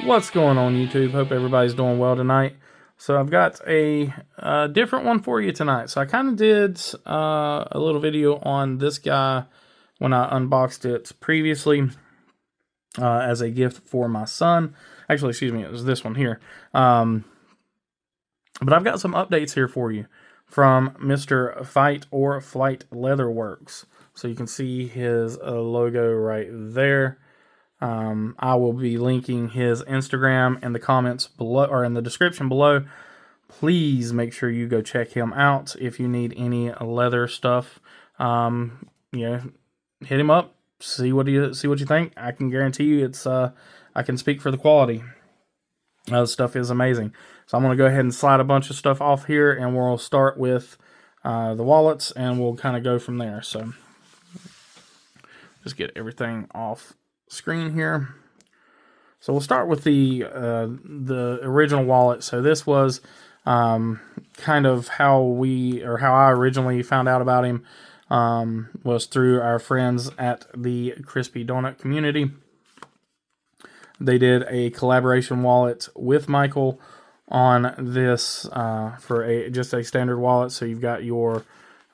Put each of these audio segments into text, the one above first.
What's going on, YouTube? Hope everybody's doing well tonight. So I've got a different one for you tonight. So I kind of did a little video on this guy when I unboxed it previously as a gift for my son. Actually, excuse me, it was this one here. But I've got some updates here for you from Mr. Flight Leatherworks. So you can see his logo right there. I will be linking his Instagram in the comments below, or in the description below. Please make sure you go check him out. If you need any leather stuff, hit him up. See what you think. I can guarantee you, it's I can speak for the quality. The stuff is amazing. So I'm going to go ahead and slide a bunch of stuff off here, and we'll start with the wallets, and we'll kind of go from there. So just get everything off screen here. So we'll start with the original wallet. So this was kind of how I originally found out about him, was through our friends at the Crispy Donut community. They did a collaboration wallet with Michael on this for just a standard wallet. So you've got your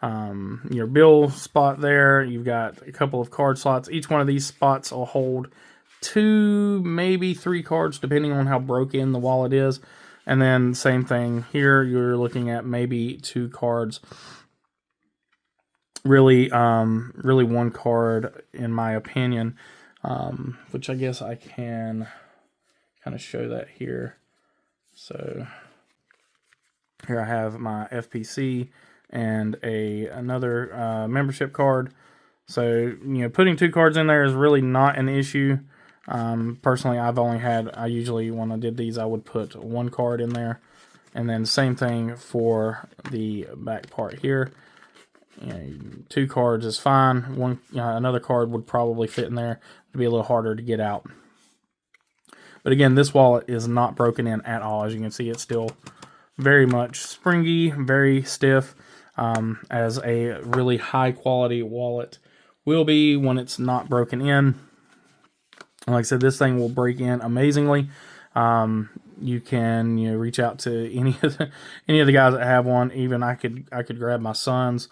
bill spot there. You've got a couple of card slots. Each one of these spots will hold 2, maybe 3 cards, depending on how broken the wallet is. And then same thing here. You're looking at maybe 2 cards. Really 1 card, in my opinion. Which I guess I can kind of show that here. So here I have my FPC and another membership card. So, putting 2 cards in there is really not an issue. Personally, I usually, when I did these, I would put 1 card in there. And then same thing for the back part here. 2 cards is fine. Another card would probably fit in there. It'd be a little harder to get out. But again, this wallet is not broken in at all. As you can see, it's still very much springy, very stiff, as a really high quality wallet will be when it's not broken in. Like I said, this thing will break in amazingly. You can reach out to any of the guys that have one. Even I could grab my son's.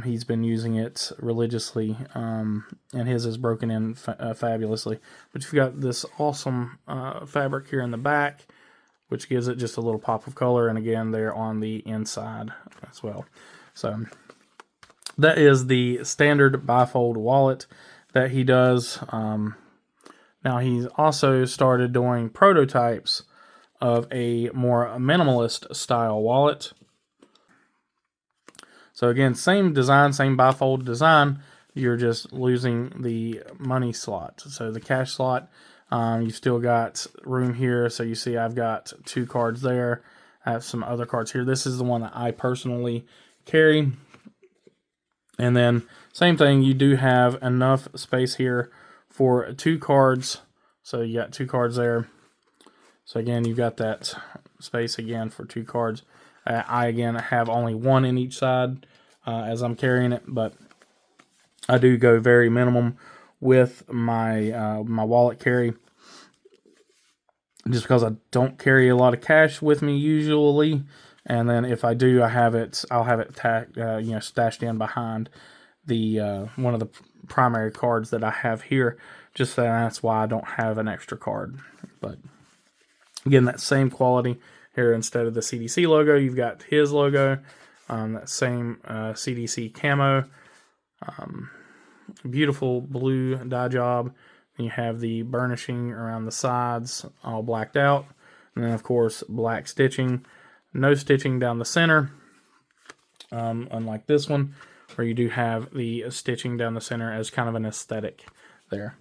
He's been using it religiously, and his is broken in fabulously. But you've got this awesome fabric here in the back, which gives it just a little pop of color, and again, they're on the inside as well. So that is the standard bifold wallet that he does. Now he's also started doing prototypes of a more minimalist style wallet. So again, same design, same bifold design. You're just losing the money slot. So the cash slot, you've still got room here. So you see I've got 2 cards there. I have some other cards here. This is the one that I personally carry. And then same thing, you do have enough space here for 2 cards. So you got 2 cards there. So again, you've got that space again for 2 cards. I again have only 1 in each side as I'm carrying it, but I do go very minimum with my my wallet carry, just because I don't carry a lot of cash with me usually. And then if I do, I'll have it stashed in behind the one of the primary cards that I have here. Just that's why I don't have an extra card. But again, that same quality here. Instead of the CDC logo, you've got his logo. That same CDC camo. Beautiful blue dye job. And you have the burnishing around the sides, all blacked out. And then, of course, black stitching. No stitching down the center. Unlike this one, where you do have the stitching down the center as kind of an aesthetic there.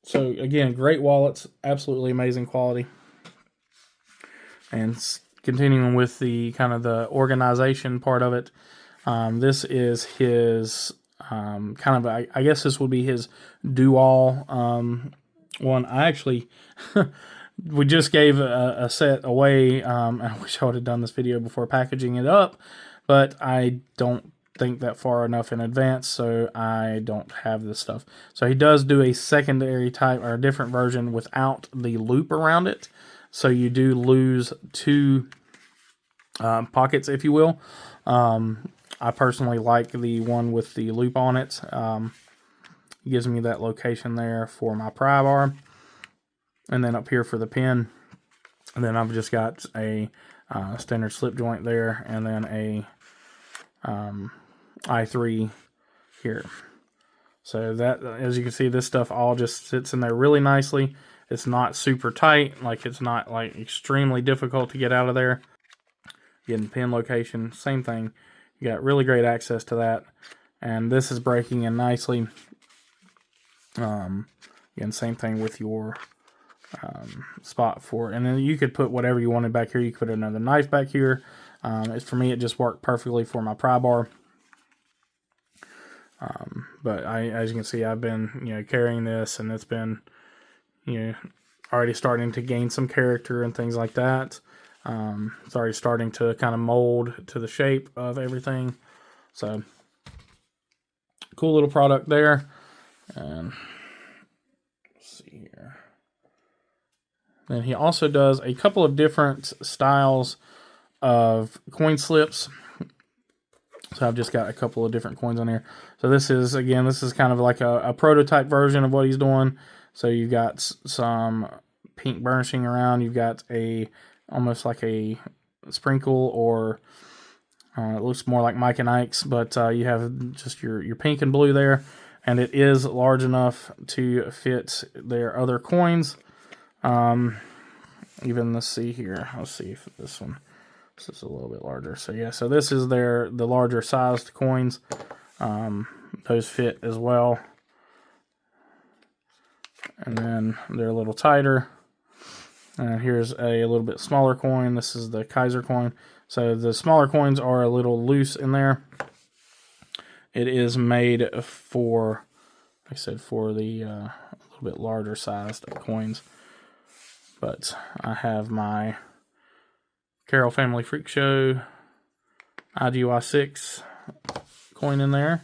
So, again, great wallets. Absolutely amazing quality. And continuing with the kind of the organization part of it, this is his kind of, I guess this would be his do-all one. I actually, we just gave a set away. I wish I would have done this video before packaging it up, but I don't think that far enough in advance, so I don't have this stuff. So he does do a secondary type or a different version without the loop around it. So you do lose 2 pockets, if you will. I personally like the one with the loop on it. It gives me that location there for my pry bar. And then up here for the pin. And then I've just got a standard slip joint there, and then a I3 here. So that, as you can see, this stuff all just sits in there really nicely. It's not super tight, like it's not like extremely difficult to get out of there. Getting pin location, same thing. You got really great access to that, and this is breaking in nicely. Again, same thing with your spot for it. And then you could put whatever you wanted back here. You could put another knife back here. For me, it just worked perfectly for my pry bar. But as you can see, I've been, carrying this, and it's been, already starting to gain some character and things like that. It's already starting to kind of mold to the shape of everything. So, cool little product there. And let's see here. Then he also does a couple of different styles of coin slips. So I've just got a couple of different coins on here. So this is kind of like a prototype version of what he's doing. So you've got some pink burnishing around. You've got almost like a sprinkle, or it looks more like Mike and Ike's, but you have just your pink and blue there. And it is large enough to fit their other coins. Even let's see here. Let's see if this is a little bit larger. So yeah, so this is the larger sized coins. Those fit as well. And then they're a little tighter. And here's a little bit smaller coin. This is the Kaiser coin. So the smaller coins are a little loose in there. It is made for, like I said, for the a little bit larger sized coins. But I have my Carol Family Freak Show IGY 6 coin in there.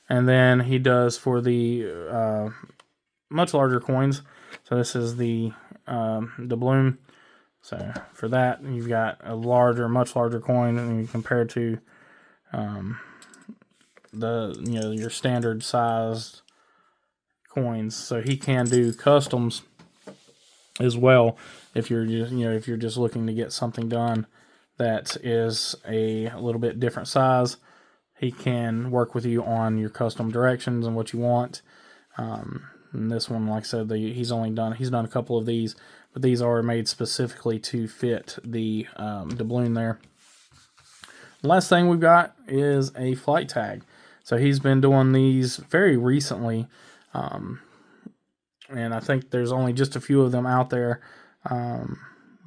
And then he does for the much larger coins. So this is the doubloon. So for that, you've got a much larger coin compared to your standard sized coins. So he can do customs as well if you're just looking to get something done that is a little bit different size. He can work with you on your custom directions and what you want. And this one, like I said, he's done a couple of these, but these are made specifically to fit the doubloon there. Last thing we've got is a flight tag. So he's been doing these very recently, and I think there's only just a few of them out there.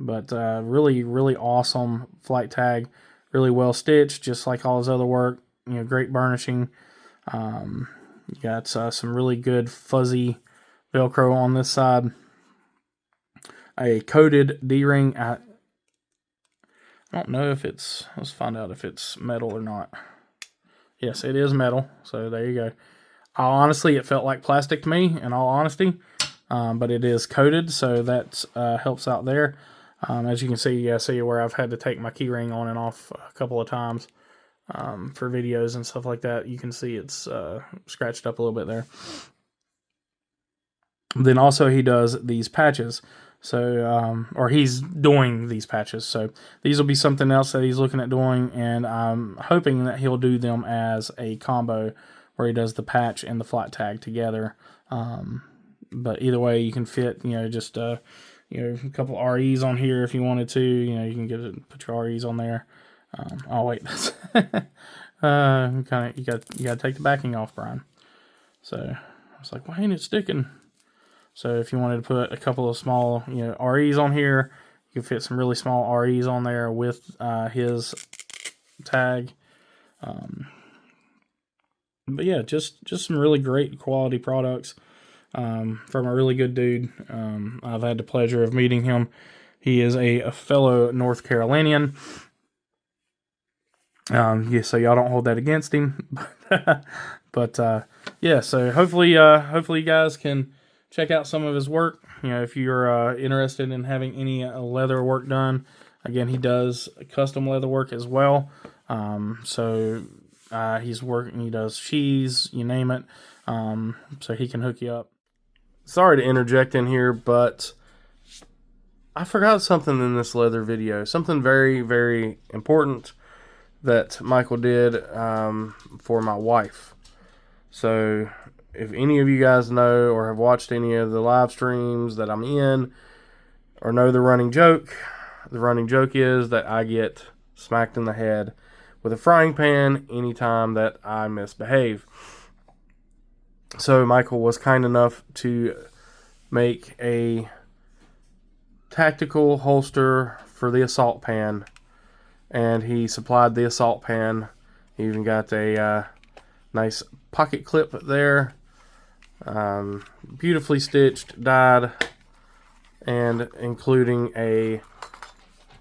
But really, really awesome flight tag, really well stitched, just like all his other work. Great burnishing. You got some really good fuzzy Velcro on this side. A coated D-ring. I don't know if let's find out if it's metal or not. Yes, it is metal. So there you go. Honestly, it felt like plastic to me, in all honesty. But it is coated, so that helps out there. As you can see, see where I've had to take my key ring on and off a couple of times for videos and stuff like that. You can see it's scratched up a little bit there. Then also he does these patches. So, or he's doing these patches. So these will be something else that he's looking at doing, and I'm hoping that he'll do them as a combo where he does the patch and the flight tag together. But either way, you can fit, just a couple REs on here if you wanted to. You can put your REs on there. Oh wait, that's you got to take the backing off, Brian. So I was like, why ain't it sticking? So if you wanted to put a couple of small, REs on here, you can fit some really small REs on there with his tag. But yeah, just some really great quality products from a really good dude. I've had the pleasure of meeting him. He is a fellow North Carolinian. Yeah, so y'all don't hold that against him. But yeah, so hopefully you guys can check out some of his work. You know, if you're interested in having any leather work done, again, he does custom leather work as well. So he's working. He does cheese, you name it. So he can hook you up. Sorry to interject in here, but I forgot something in this leather video. Something very, very important that Michael did for my wife. So if any of you guys know or have watched any of the live streams that I'm in or know the running joke is that I get smacked in the head with a frying pan anytime that I misbehave. So Michael was kind enough to make a tactical holster for the assault pan, and he supplied the assault pan. He even got a nice pocket clip there, beautifully stitched, dyed, and including a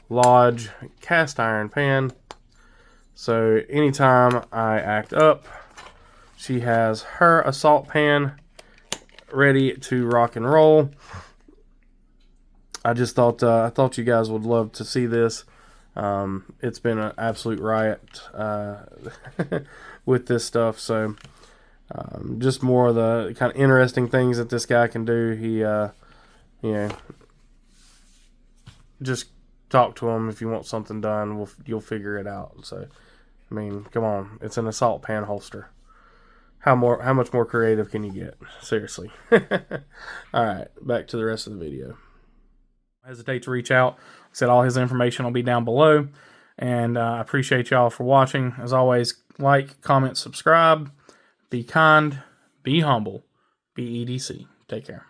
Lodge cast iron pan. So anytime I act up, she has her assault pan ready to rock and roll. I just thought I thought you guys would love to see this. It's been an absolute riot with this stuff. So just more of the kind of interesting things that this guy can do. He, you know, just talk to him if you want something done. You'll figure it out. So, I mean, come on, it's an assault pan holster. How much more creative can you get? Seriously. All right, back to the rest of the video. Don't hesitate to reach out. I said all his information will be down below. And I appreciate y'all for watching. As always, like, comment, subscribe. Be kind. Be humble. Be EDC. Take care.